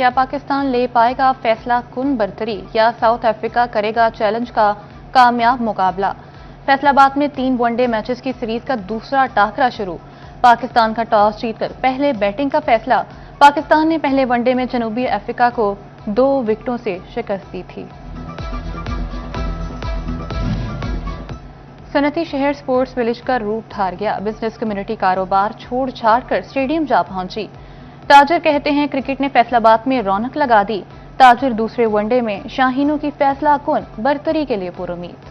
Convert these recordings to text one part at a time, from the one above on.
क्या पाकिस्तान ले पाएगा फैसला कुन बरतरी या साउथ अफ्रीका करेगा चैलेंज का कामयाब मुकाबला। फैसलाबाद में 3 वनडे मैचेस की सीरीज का दूसरा टाकरा शुरू। पाकिस्तान का टॉस जीतकर पहले बैटिंग का फैसला। पाकिस्तान ने पहले वनडे में जनूबी अफ्रीका को 2 विकेटों से शिकस्त दी थी। सनती शहर स्पोर्ट्स विलेज का रूप धार गया। बिजनेस कम्युनिटी कारोबार छोड़ छाड़ कर स्टेडियम जा पहुंची। ताजिर कहते हैं क्रिकेट ने फैसलाबाद में रौनक लगा दी। ताजिर दूसरे वनडे में शाहीनों की फैसला कुन बरतरी के लिए पुरुमीद।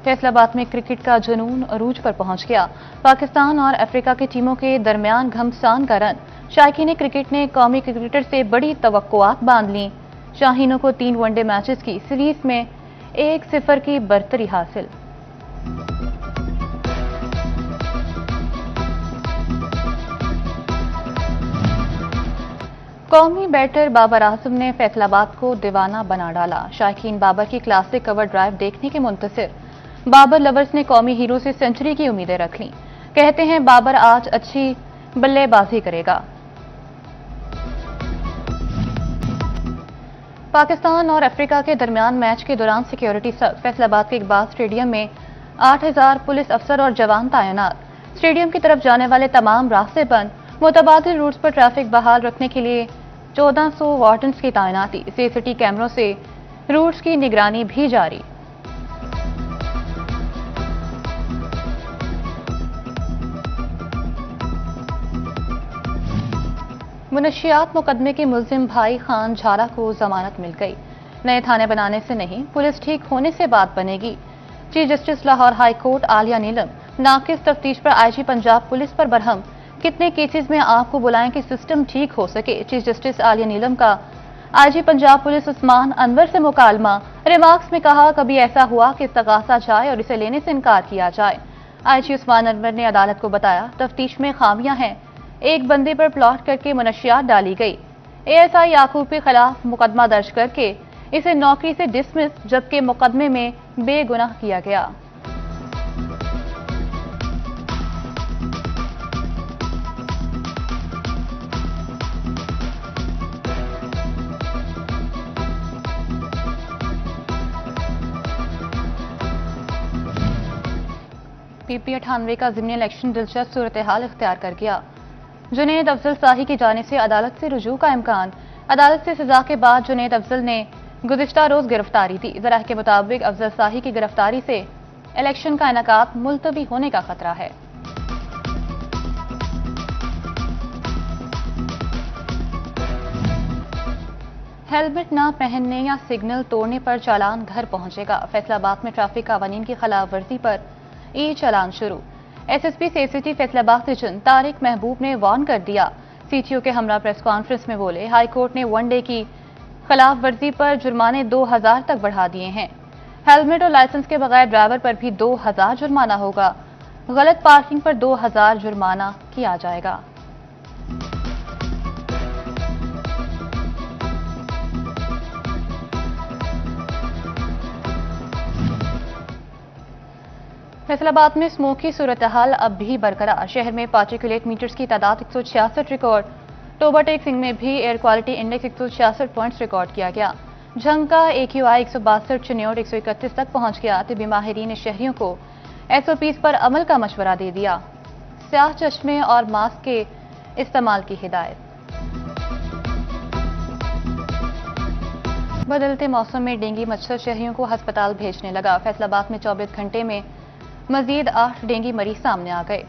फैसलाबाद में क्रिकेट का जुनून अरूज पर पहुंच गया। पाकिस्तान और अफ्रीका की टीमों के दरमियान घमसान का रन। शायकीन क्रिकेट ने कौमी क्रिकेटर से बड़ी तवक्कुआत बांध ली। शाहीनों को 3 वनडे मैचेस की सीरीज में 1-0 की बरतरी हासिल। कौमी बैटर बाबर आजम ने फैसलाबाद को दीवाना बना डाला। शायकीन बाबर की क्लासिक कवर ड्राइव देखने के मुंतसिर। बाबर लवर्स ने कौमी हीरो से सेंचुरी की उम्मीदें रख लीं। कहते हैं बाबर आज अच्छी बल्लेबाजी करेगा। पाकिस्तान और अफ्रीका के दरमियान मैच के दौरान सिक्योरिटी सख्त। फैसलाबाद के इकबाल स्टेडियम में 8000 पुलिस अफसर और जवान तैनात। स्टेडियम की तरफ जाने वाले तमाम रास्ते बंद। मुतबादिल रूट्स पर ट्रैफिक बहाल रखने के लिए 1400 वार्डन्स की तैनाती। सीसीटीवी कैमरों से रूट्स की निगरानी भी जारी। मुनशियात मुकदमे के मुलजिम भाई खान झाला को जमानत मिल गई। नए थाने बनाने से नहीं, पुलिस ठीक होने से बात बनेगी। Chief justice Lahore high court Aalia Neelam नाकिस तफ्तीश पर आईजी पंजाब पुलिस पर बरहम। कितने केसेस में आपको बुलाएं कि सिस्टम ठीक हो सके। चीफ जस्टिस आलिया नीलम का आईजी पंजाब पुलिस उस्मान अनवर से मुकालमा। रिमार्क्स में कहा, कभी ऐसा हुआ कि इस्तगासा जाए और इसे लेने से इनकार किया जाए। आईजी उस्मान अनवर ने अदालत को बताया, तफ्तीश में खामियां हैं। एक बंदे पर प्लॉट करके मुनशियात डाली गई। एएसआई याकूब के खिलाफ मुकदमा दर्ज करके इसे नौकरी से डिसमिस, जबकि मुकदमे में बेगुनाह किया गया। पीपी 98 का ज़िमनी इलेक्शन दिलचस्प सूरत हाल इख्तियार कर गया। जुनैद अफजल साही की जानिब से अदालत से रुजू का इम्कान। अदालत से सजा के बाद जुनैद अफजल ने गुज़िश्ता रोज गिरफ्तारी दी। ज़राह के मुताबिक अफजल साही की गिरफ्तारी से इलेक्शन का इनेकाद मुलतवी होने का खतरा है। हेलमेट न पहनने या सिग्नल तोड़ने पर चालान घर पहुंचेगा। फैसलाबाद में ट्रैफिक कानून की खिलाफ वर्जी पर ई चालान शुरू। SSP CCT Faisalabad region Tariq Mehboob ने वार्न कर दिया। सीटीओ के हमरा प्रेस कॉन्फ्रेंस में बोले, हाईकोर्ट ने वनडे की खिलाफ वर्जी पर जुर्माने 2000 तक बढ़ा दिए हैं। हेलमेट और लाइसेंस के बगैर ड्राइवर पर भी 2000 जुर्माना होगा। गलत पार्किंग पर 2000 जुर्माना किया जाएगा। फैसलाबाद में स्मोक की सूरत हाल अब भी बरकरार। शहर में पार्टिकुलेट मीटर्स की तादाद 166 रिकॉर्ड। टोबा टेक सिंह में भी air quality index 166 points record किया गया। झंग का AQI 162, चिन्योट 131 तक पहुंच गया। तिब्बी माहिरीन ने शहरियों को SOPs पर अमल का मशवरा दे दिया। स्याह चश्मे और मास्क के इस्तेमाल की हिदायत। बदलते मौसम में डेंगू मच्छर शहरियों को अस्पताल भेजने लगा। फैसलाबाद में 24 घंटे में मजीद 8 डेंगू मरीज सामने आ गए।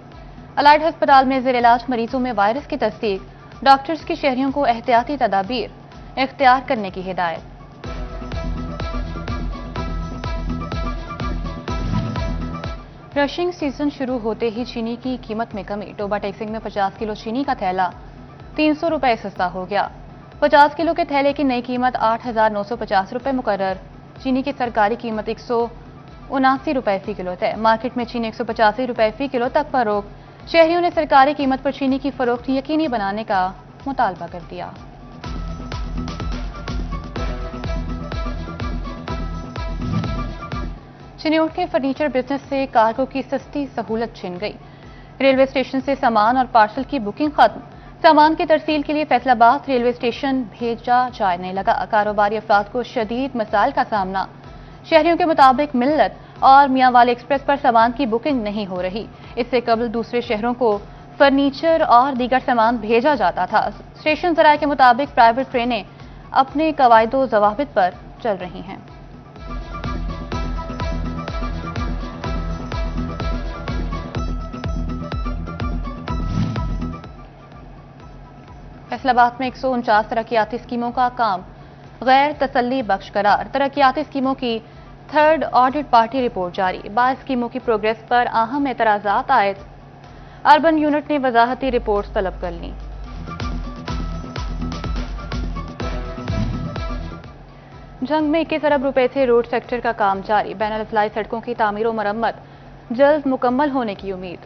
अलाइड अस्पताल में ज़ेर इलाज मरीजों में वायरस की तस्दीक। डॉक्टर्स की शहरियों को एहतियाती तदाबीर इख्तियार करने की हिदायत। रशिंग सीजन शुरू होते ही चीनी की कीमत में कमी। टोबा टेक सिंह में 50 किलो चीनी का थैला 300 रुपए सस्ता हो गया। 50 किलो के थैले की नई कीमत 8950 रुपए मुकर्रर। चीनी की सरकारी कीमत 179 रुपए फी किलो तय। मार्केट में चीनी 185 रुपए फी किलो तक फरोख्त। शहरियों ने सरकारी कीमत पर चीनी की फरोख्त यकीनी बनाने का मुतालबा कर दिया। चिन्योट के फर्नीचर बिजनेस से कार्गो की सस्ती सहूलत छिन गई। रेलवे स्टेशन से सामान और पार्सल की बुकिंग खत्म। सामान की तरसील के लिए फैसलाबाद रेलवे स्टेशन भेजा जाने लगा। कारोबारी अफराद को शदीद मसाइल का सामना। शहरियों के मुताबिक मिल्लत और मियांवाली एक्सप्रेस पर सामान की बुकिंग नहीं हो रही। इससे कबल दूसरे शहरों को फर्नीचर और दीगर सामान भेजा जाता था। स्टेशन जराये के मुताबिक प्राइवेट ट्रेनें अपने कवायदो ज़वाबित पर चल रही हैं। फैसलाबाद में 149 तरक्याती स्कीमों का काम गैर तसल्ली बख्श करार। तरक्याती स्कीमों की थर्ड ऑडिट पार्टी रिपोर्ट जारी। 22 स्कीमों की प्रोग्रेस पर अहम एतराजात आयद। अर्बन यूनिट ने वजाहती रिपोर्ट तलब कर ली। जंग में 21 अरब रुपए से रोड सेक्टर का काम जारी। बैनुल अज़लाई सड़कों की तामीर और मरम्मत जल्द मुकम्मल होने की उम्मीद।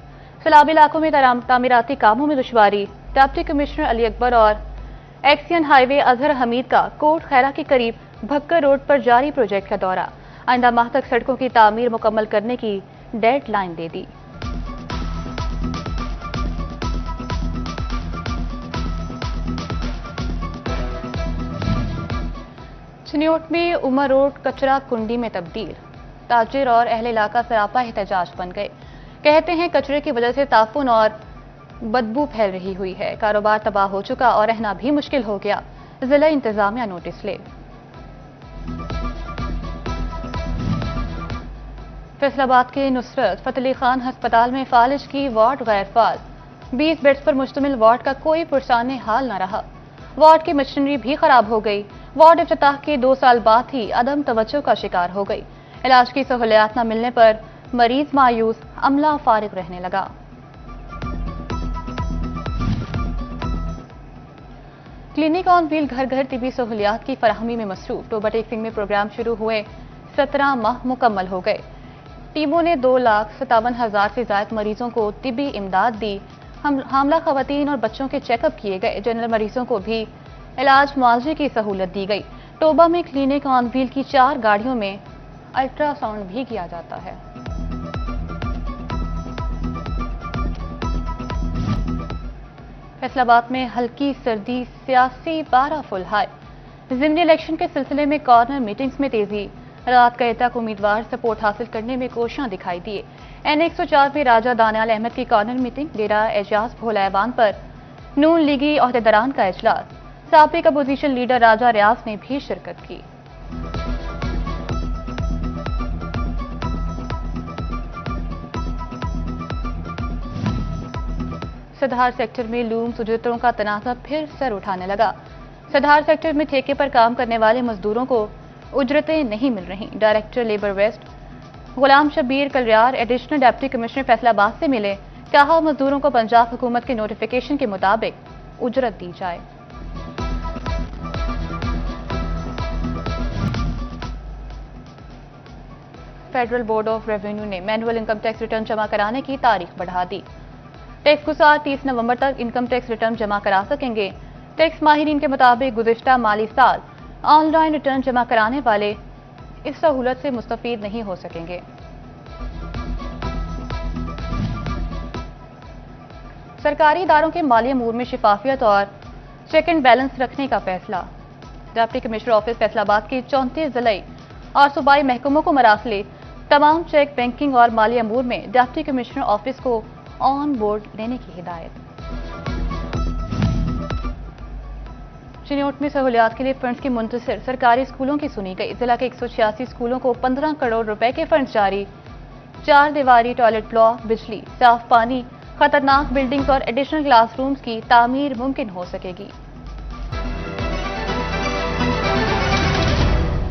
सैलाबी इलाकों में तामीराती कामों में दुश्वारी। डिप्टी कमिश्नर अली अकबर और एक्सियन हाईवे अजहर हमीद का कोट खैरा के करीब भक्कर रोड पर जारी प्रोजेक्ट का दौरा। आइंदा माह तक सड़कों की तामीर मुकम्मल करने की डेड लाइन दे दी। चिन्योट में उमर रोड कचरा कुंडी में तब्दील। ताजिर और अहले इलाका सरापा एहतजाज बन गए। कहते हैं कचरे की वजह से ताफुन और बदबू फैल रही हुई है। कारोबार तबाह हो चुका और रहना भी मुश्किल हो गया। जिला इंतजामिया नोटिस ले। फैसलाबाद के नुसरत फतेह अली खान अस्पताल में फालिज की वार्ड गैर फाल। 20 बेड्स पर मुश्तमिल वार्ड का कोई पुरसाने हाल न रहा। वार्ड की मशीनरी भी खराब हो गई। वार्ड इफ्तिताह के 2 साल बाद ही अदम तवज्जो का शिकार हो गई। इलाज की सहूलियात न मिलने पर मरीज मायूस, अमला फारिग रहने लगा। क्लिनिक ऑन व्हील घर घर तिबी सहूलियात की फराहमी में मसरूफ। टोबा टेकसिंग में प्रोग्राम शुरू हुए 17 माह मुकम्मल हो गए। टीमों ने 2,57,000 से ज्यादा मरीजों को तिबी इमदाद दी। हामला खवातीन और बच्चों के चेकअप किए गए। जनरल मरीजों को भी इलाज मुआवजे की सहूलत दी गई। टोबा में क्लिनिक ऑन व्हील की 4 गाड़ियों में अल्ट्रासाउंड भी किया जाता है। फैसलाबाद में हल्की सर्दी, सियासी पारा फुल हाई। ज़िमनी इलेक्शन के सिलसिले में कॉर्नर मीटिंग्स में तेजी। रात गए तक उम्मीदवार सपोर्ट हासिल करने में कोशियां दिखाई दिए। N104 में राजा दानियाल अहमद की कॉर्नर मीटिंग। डेरा एजाज भोला ऐवान पर नून लीगी अहदेदारान का इजलास। साबिक अपोजिशन लीडर राजा रियाज ने भी शिरकत की। सधार सेक्टर में लूम उजरतों का तनाज़ा फिर सर उठाने लगा। सधार सेक्टर में ठेके पर काम करने वाले मजदूरों को उजरतें नहीं मिल रही। Director labour west Ghulam Shabbir Kalriyar additional deputy commissioner Faisalabad से मिले। कहा मजदूरों को पंजाब हुकूमत के नोटिफिकेशन के मुताबिक उजरत दी जाए। फेडरल बोर्ड ऑफ रेवेन्यू ने मैनुअल इनकम टैक्स रिटर्न जमा कराने की तारीख बढ़ा दी। टैक्स गुजार 30 नवंबर तक इनकम टैक्स रिटर्न जमा करा सकेंगे। टैक्स माहिरीन के मुताबिक गुज़िश्ता माली साल ऑनलाइन रिटर्न जमा कराने वाले इस सहूलत से मुस्तफीद नहीं हो सकेंगे। सरकारी इदारों के माली अमूर में शिफाफियत और चेक एंड बैलेंस रखने का फैसला। डिप्टी कमिश्नर ऑफिस फैसलाबाद के 34 जिले और सूबाई महकमों को मरासले तमाम चेक, बैंकिंग और माली अमूर में डिप्टी कमिश्नर ऑफिस को ऑन बोर्ड लेने की हिदायत। चिन्योट में सहूलियात के लिए फंड्स की मुंतसिर सरकारी स्कूलों की सुनी गई। जिला के 186 स्कूलों को 15 करोड़ रुपए के फंड्स जारी। 4 दीवारी टॉयलेट ब्लॉक, बिजली, साफ पानी, खतरनाक बिल्डिंग्स और एडिशनल क्लासरूम्स की तामीर मुमकिन हो सकेगी।